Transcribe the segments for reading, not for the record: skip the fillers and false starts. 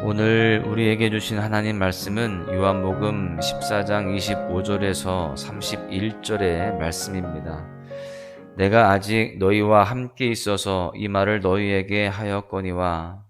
오늘 우리에게 주신 하나님 말씀은 요한복음 14장 25절에서 31절의 말씀입니다. 내가 아직 너희와 함께 있어서 이 말을 너희에게 하였거니와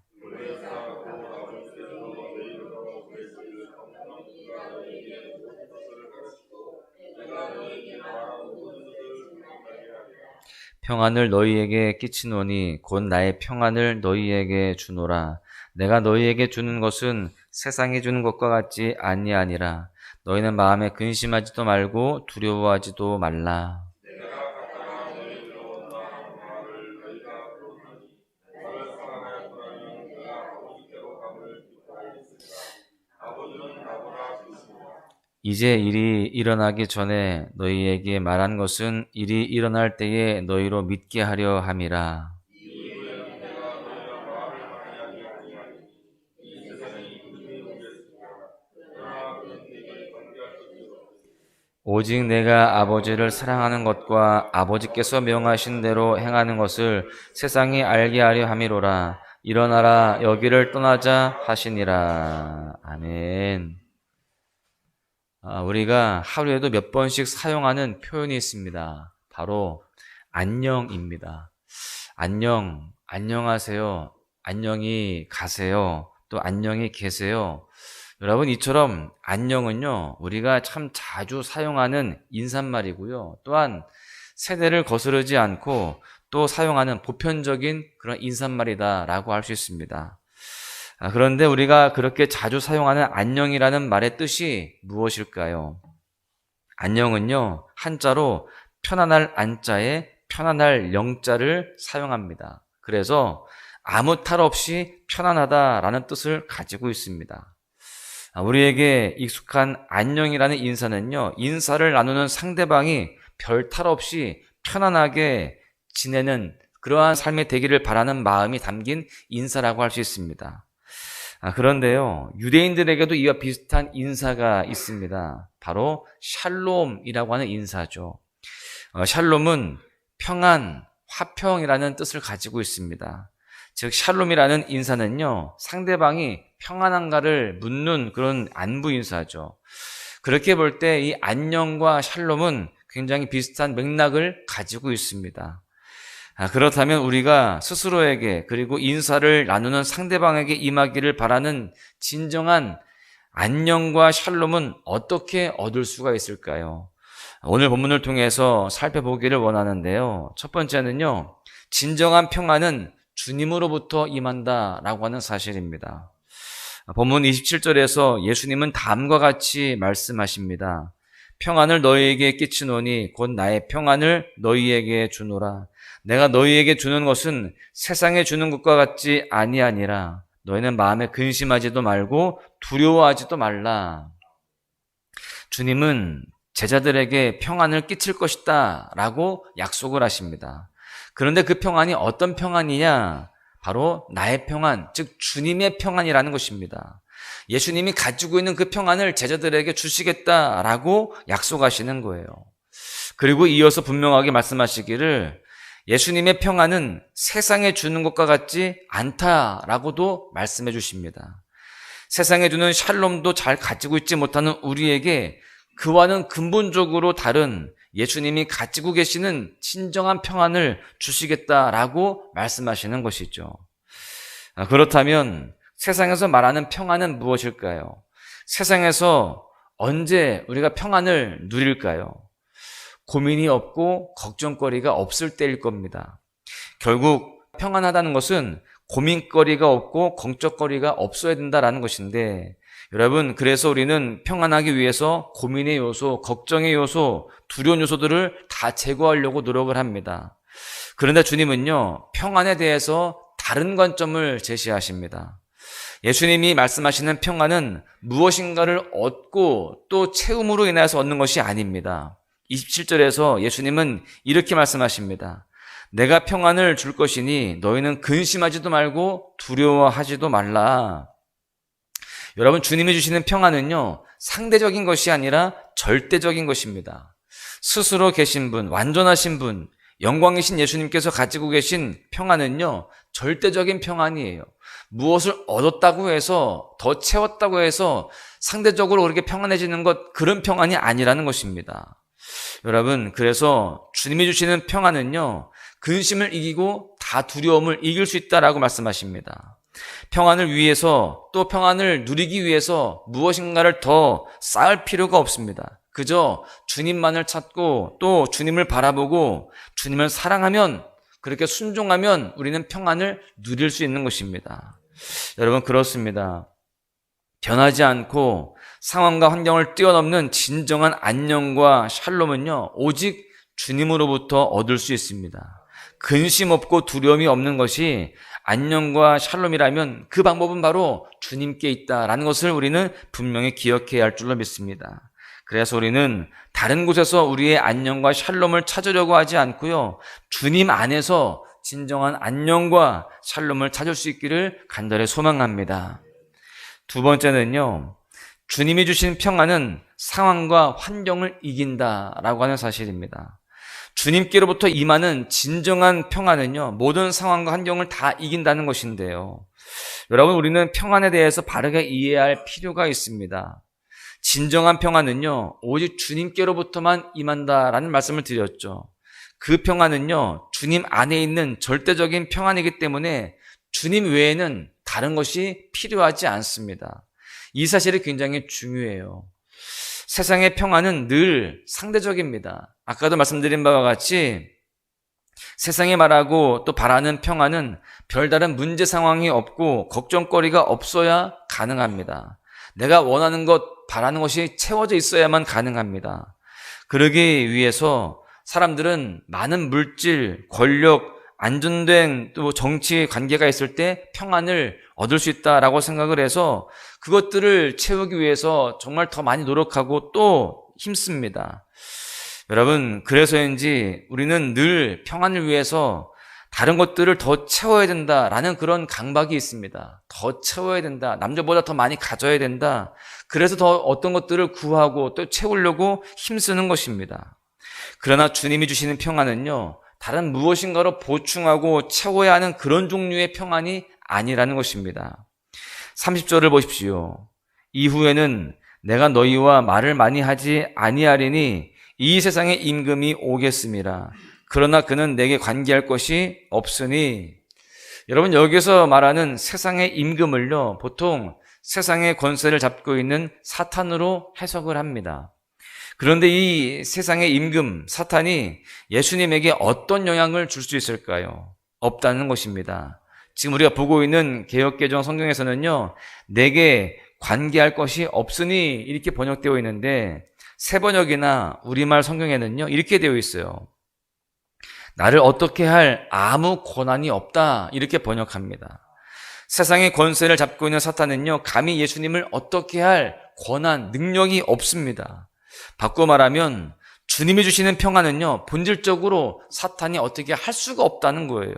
평안을 너희에게 끼치노니 곧 나의 평안을 너희에게 주노라. 내가 너희에게 주는 것은 세상이 주는 것과 같지 아니하니라. 너희는 마음에 근심하지도 말고 두려워하지도 말라. 이제 일이 일어나기 전에 너희에게 말한 것은 일이 일어날 때에 너희로 믿게 하려 함이라. 오직 내가 아버지를 사랑하는 것과 아버지께서 명하신 대로 행하는 것을 세상이 알게 하려 함이로라. 일어나라 여기를 떠나자 하시니라. 아멘. 우리가 하루에도 몇 번씩 사용하는 표현이 있습니다. 바로 안녕입니다. 안녕, 안녕하세요, 안녕히 가세요, 또 안녕히 계세요. 여러분, 이처럼 안녕은요, 우리가 참 자주 사용하는 인사말이고요. 또한 세대를 거스르지 않고 또 사용하는 보편적인 그런 인사말이다라고 할 수 있습니다. 그런데 우리가 그렇게 자주 사용하는 안녕이라는 말의 뜻이 무엇일까요? 안녕은요, 한자로 편안할 안자에 편안할 영자를 사용합니다. 그래서 아무 탈 없이 편안하다라는 뜻을 가지고 있습니다. 우리에게 익숙한 안녕이라는 인사는요, 인사를 나누는 상대방이 별 탈 없이 편안하게 지내는 그러한 삶이 되기를 바라는 마음이 담긴 인사라고 할 수 있습니다. 그런데요, 유대인들에게도 이와 비슷한 인사가 있습니다. 바로 샬롬이라고 하는 인사죠. 샬롬은 평안, 화평이라는 뜻을 가지고 있습니다. 즉 샬롬이라는 인사는요, 상대방이 평안한가를 묻는 그런 안부 인사죠. 그렇게 볼 때 이 안녕과 샬롬은 굉장히 비슷한 맥락을 가지고 있습니다. 그렇다면 우리가 스스로에게 그리고 인사를 나누는 상대방에게 임하기를 바라는 진정한 안녕과 샬롬은 어떻게 얻을 수가 있을까요? 오늘 본문을 통해서 살펴보기를 원하는데요. 첫 번째는요, 진정한 평안은 주님으로부터 임한다라고 하는 사실입니다. 본문 27절에서 예수님은 다음과 같이 말씀하십니다. 평안을 너희에게 끼치노니 곧 나의 평안을 너희에게 주노라. 내가 너희에게 주는 것은 세상에 주는 것과 같지 아니하니라. 너희는 마음에 근심하지도 말고 두려워하지도 말라. 주님은 제자들에게 평안을 끼칠 것이다 라고 약속을 하십니다. 그런데 그 평안이 어떤 평안이냐? 바로 나의 평안, 즉 주님의 평안이라는 것입니다. 예수님이 가지고 있는 그 평안을 제자들에게 주시겠다라고 약속하시는 거예요. 그리고 이어서 분명하게 말씀하시기를 예수님의 평안은 세상에 주는 것과 같지 않다라고도 말씀해 주십니다. 세상에 주는 샬롬도 잘 가지고 있지 못하는 우리에게 그와는 근본적으로 다른 예수님이 가지고 계시는 진정한 평안을 주시겠다라고 말씀하시는 것이죠. 그렇다면 세상에서 말하는 평안은 무엇일까요? 세상에서 언제 우리가 평안을 누릴까요? 고민이 없고 걱정거리가 없을 때일 겁니다. 결국 평안하다는 것은 고민거리가 없고 걱정거리가 없어야 된다는 것인데, 여러분, 그래서 우리는 평안하기 위해서 고민의 요소, 걱정의 요소, 두려운 요소들을 다 제거하려고 노력을 합니다. 그런데 주님은요, 평안에 대해서 다른 관점을 제시하십니다. 예수님이 말씀하시는 평안은 무엇인가를 얻고 또 채움으로 인해서 얻는 것이 아닙니다. 27절에서 예수님은 이렇게 말씀하십니다. 내가 평안을 줄 것이니 너희는 근심하지도 말고 두려워하지도 말라. 여러분, 주님이 주시는 평안은요, 상대적인 것이 아니라 절대적인 것입니다. 스스로 계신 분, 완전하신 분, 영광이신 예수님께서 가지고 계신 평안은요, 절대적인 평안이에요. 무엇을 얻었다고 해서, 더 채웠다고 해서 상대적으로 그렇게 평안해지는 것, 그런 평안이 아니라는 것입니다. 여러분, 그래서 주님이 주시는 평안은요, 근심을 이기고 다 두려움을 이길 수 있다라고 말씀하십니다. 평안을 위해서, 또 평안을 누리기 위해서 무엇인가를 더 쌓을 필요가 없습니다. 그저 주님만을 찾고 또 주님을 바라보고 주님을 사랑하면, 그렇게 순종하면 우리는 평안을 누릴 수 있는 것입니다. 여러분, 그렇습니다. 변하지 않고 상황과 환경을 뛰어넘는 진정한 안녕과 샬롬은요, 오직 주님으로부터 얻을 수 있습니다. 근심 없고 두려움이 없는 것이 안녕과 샬롬이라면 그 방법은 바로 주님께 있다라는 것을 우리는 분명히 기억해야 할 줄로 믿습니다. 그래서 우리는 다른 곳에서 우리의 안녕과 샬롬을 찾으려고 하지 않고요, 주님 안에서 진정한 안녕과 샬롬을 찾을 수 있기를 간절히 소망합니다. 두 번째는요, 주님이 주신 평안은 상황과 환경을 이긴다라고 하는 사실입니다. 주님께로부터 임하는 진정한 평안은요, 모든 상황과 환경을 다 이긴다는 것인데요. 여러분, 우리는 평안에 대해서 바르게 이해할 필요가 있습니다. 진정한 평안은요, 오직 주님께로부터만 임한다라는 말씀을 드렸죠. 그 평안은요, 주님 안에 있는 절대적인 평안이기 때문에 주님 외에는 다른 것이 필요하지 않습니다. 이 사실이 굉장히 중요해요. 세상의 평안은 늘 상대적입니다. 아까도 말씀드린 바와 같이 세상이 말하고 또 바라는 평안은 별다른 문제 상황이 없고 걱정거리가 없어야 가능합니다. 내가 원하는 것, 바라는 것이 채워져 있어야만 가능합니다. 그러기 위해서 사람들은 많은 물질, 권력, 안정된 또 정치 관계가 있을 때 평안을 얻을 수 있다라고 생각을 해서 그것들을 채우기 위해서 정말 더 많이 노력하고 또 힘씁니다. 여러분, 그래서인지 우리는 늘 평안을 위해서 다른 것들을 더 채워야 된다라는 그런 강박이 있습니다. 더 채워야 된다. 남들보다 더 많이 가져야 된다. 그래서 더 어떤 것들을 구하고 또 채우려고 힘쓰는 것입니다. 그러나 주님이 주시는 평안은요, 다른 무엇인가로 보충하고 채워야 하는 그런 종류의 평안이 아니라는 것입니다. 30절을 보십시오. 이후에는 내가 너희와 말을 많이 하지 아니하리니 이 세상에 임금이 오겠음이라. 그러나 그는 내게 관계할 것이 없으니. 여러분, 여기서 말하는 세상의 임금을요, 보통 세상의 권세를 잡고 있는 사탄으로 해석을 합니다. 그런데 이 세상의 임금 사탄이 예수님에게 어떤 영향을 줄 수 있을까요? 없다는 것입니다. 지금 우리가 보고 있는 개역개정 성경에서는요, 내게 관계할 것이 없으니 이렇게 번역되어 있는데, 새 번역이나 우리말 성경에는요, 이렇게 되어 있어요. 나를 어떻게 할 아무 권한이 없다, 이렇게 번역합니다. 세상의 권세를 잡고 있는 사탄은요, 감히 예수님을 어떻게 할 권한, 능력이 없습니다. 바꿔 말하면 주님이 주시는 평안은요, 본질적으로 사탄이 어떻게 할 수가 없다는 거예요.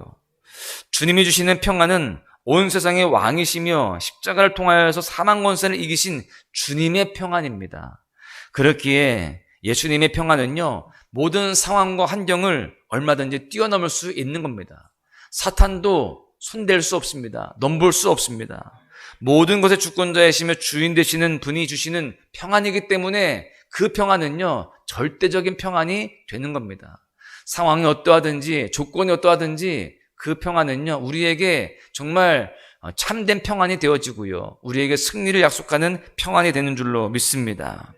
주님이 주시는 평안은 온 세상의 왕이시며 십자가를 통하여서 사망 권세를 이기신 주님의 평안입니다. 그렇기에 예수님의 평안은요, 모든 상황과 환경을 얼마든지 뛰어넘을 수 있는 겁니다. 사탄도 손댈 수 없습니다. 넘볼 수 없습니다. 모든 것의 주권자이시며 주인 되시는 분이 주시는 평안이기 때문에 그 평안은요, 절대적인 평안이 되는 겁니다. 상황이 어떠하든지 조건이 어떠하든지 그 평안은요, 우리에게 정말 참된 평안이 되어지고요, 우리에게 승리를 약속하는 평안이 되는 줄로 믿습니다.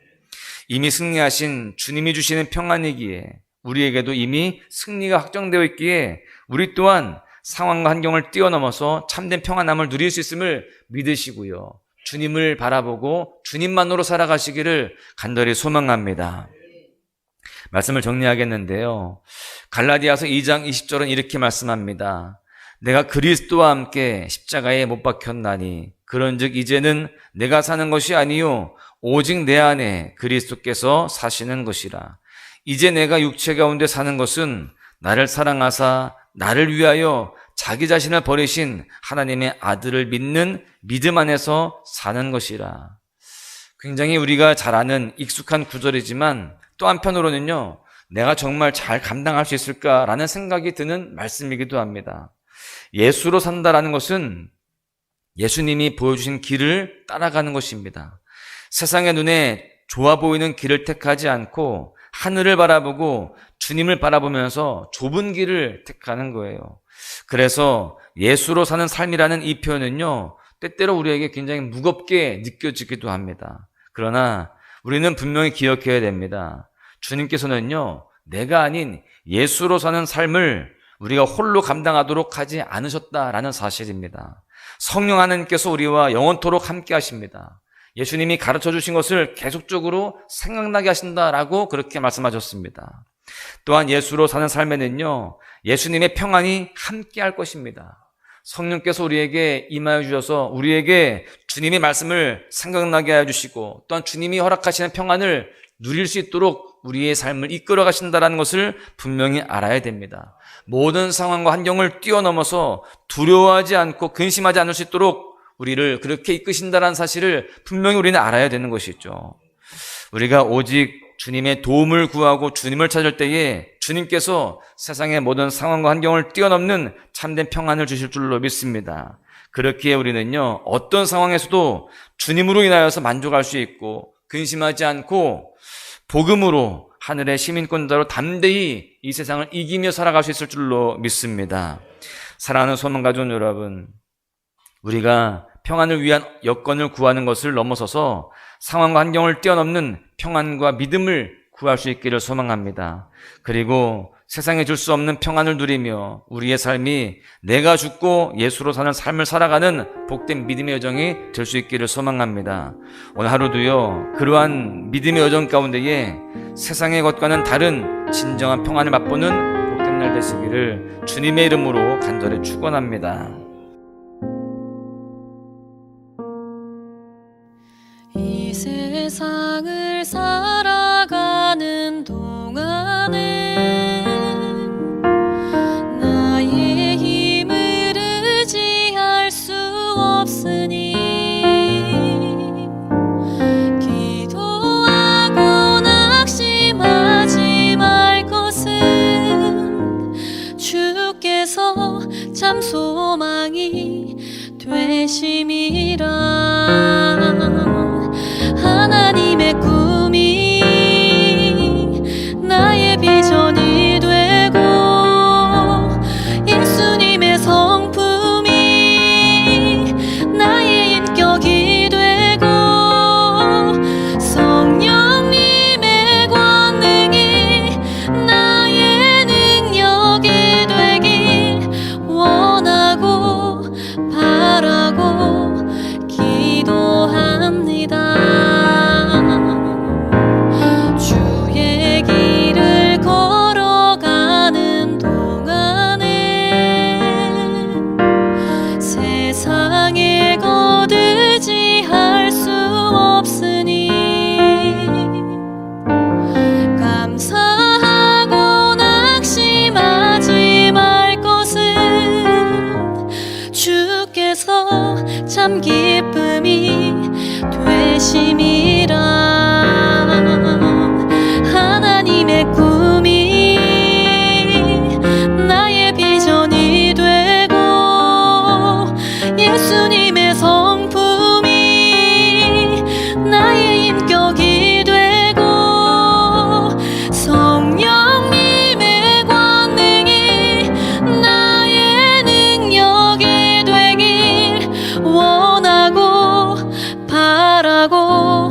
이미 승리하신 주님이 주시는 평안이기에, 우리에게도 이미 승리가 확정되어 있기에 우리 또한 상황과 환경을 뛰어넘어서 참된 평안함을 누릴 수 있음을 믿으시고요, 주님을 바라보고 주님만으로 살아가시기를 간절히 소망합니다. 말씀을 정리하겠는데요, 갈라디아서 2장 20절은 이렇게 말씀합니다. 내가 그리스도와 함께 십자가에 못 박혔나니 그런즉 이제는 내가 사는 것이 아니요 오직 내 안에 그리스도께서 사시는 것이라. 이제 내가 육체 가운데 사는 것은 나를 사랑하사 나를 위하여 자기 자신을 버리신 하나님의 아들을 믿는 믿음 안에서 사는 것이라. 굉장히 우리가 잘 아는 익숙한 구절이지만 또 한편으로는요, 내가 정말 잘 감당할 수 있을까라는 생각이 드는 말씀이기도 합니다. 예수로 산다라는 것은 예수님이 보여주신 길을 따라가는 것입니다. 세상의 눈에 좋아 보이는 길을 택하지 않고 하늘을 바라보고 주님을 바라보면서 좁은 길을 택하는 거예요. 그래서 예수로 사는 삶이라는 이 표현은요, 때때로 우리에게 굉장히 무겁게 느껴지기도 합니다. 그러나 우리는 분명히 기억해야 됩니다. 주님께서는요, 내가 아닌 예수로 사는 삶을 우리가 홀로 감당하도록 하지 않으셨다라는 사실입니다. 성령 하나님께서 우리와 영원토록 함께 하십니다. 예수님이 가르쳐 주신 것을 계속적으로 생각나게 하신다라고 그렇게 말씀하셨습니다. 또한 예수로 사는 삶에는요, 예수님의 평안이 함께 할 것입니다. 성령께서 우리에게 임하여 주셔서 우리에게 주님의 말씀을 생각나게 해주시고 또한 주님이 허락하시는 평안을 누릴 수 있도록 우리의 삶을 이끌어 가신다는 것을 분명히 알아야 됩니다. 모든 상황과 환경을 뛰어넘어서 두려워하지 않고 근심하지 않을 수 있도록 우리를 그렇게 이끄신다는 사실을 분명히 우리는 알아야 되는 것이죠. 우리가 오직 주님의 도움을 구하고 주님을 찾을 때에 주님께서 세상의 모든 상황과 환경을 뛰어넘는 참된 평안을 주실 줄로 믿습니다. 그렇기에 우리는요, 어떤 상황에서도 주님으로 인하여서 만족할 수 있고 근심하지 않고 복음으로 하늘의 시민권자로 담대히 이 세상을 이기며 살아갈 수 있을 줄로 믿습니다. 사랑하는 소망가족 여러분, 우리가 평안을 위한 여건을 구하는 것을 넘어서서 상황과 환경을 뛰어넘는 평안과 믿음을 구할 수 있기를 소망합니다. 그리고 세상에 줄 수 없는 평안을 누리며 우리의 삶이 내가 죽고 예수로 사는 삶을 살아가는 복된 믿음의 여정이 될 수 있기를 소망합니다. 오늘 하루도요, 그러한 믿음의 여정 가운데에 세상의 것과는 다른 진정한 평안을 맛보는 복된 날 되시기를 주님의 이름으로 간절히 축원합니다. 이 세상을 살아가는 동안에 나의 힘을 의지할 수 없으니 기도하고 낙심하지 말 것은 주께서 참 소망이 되심이라. 하나님의 꿈이 나의 비전이 되고 예수님의 성품이 나의 인격이 되고 성령님의 권능이 나의 능력이 되길 원하고 바라고 기도합니다. 주의 길을 걸어가는 동안에 세상에 거두지할 수 없으니 감사하고 낙심하지 말 것은 주께서 참 기쁨이 되심이라. 하나님의 꿈이 나의 비전이 되고 예수님의 성품이 나의 인격이 되고 성령님의 권능이 나의 능력이 되길 원하고 바라고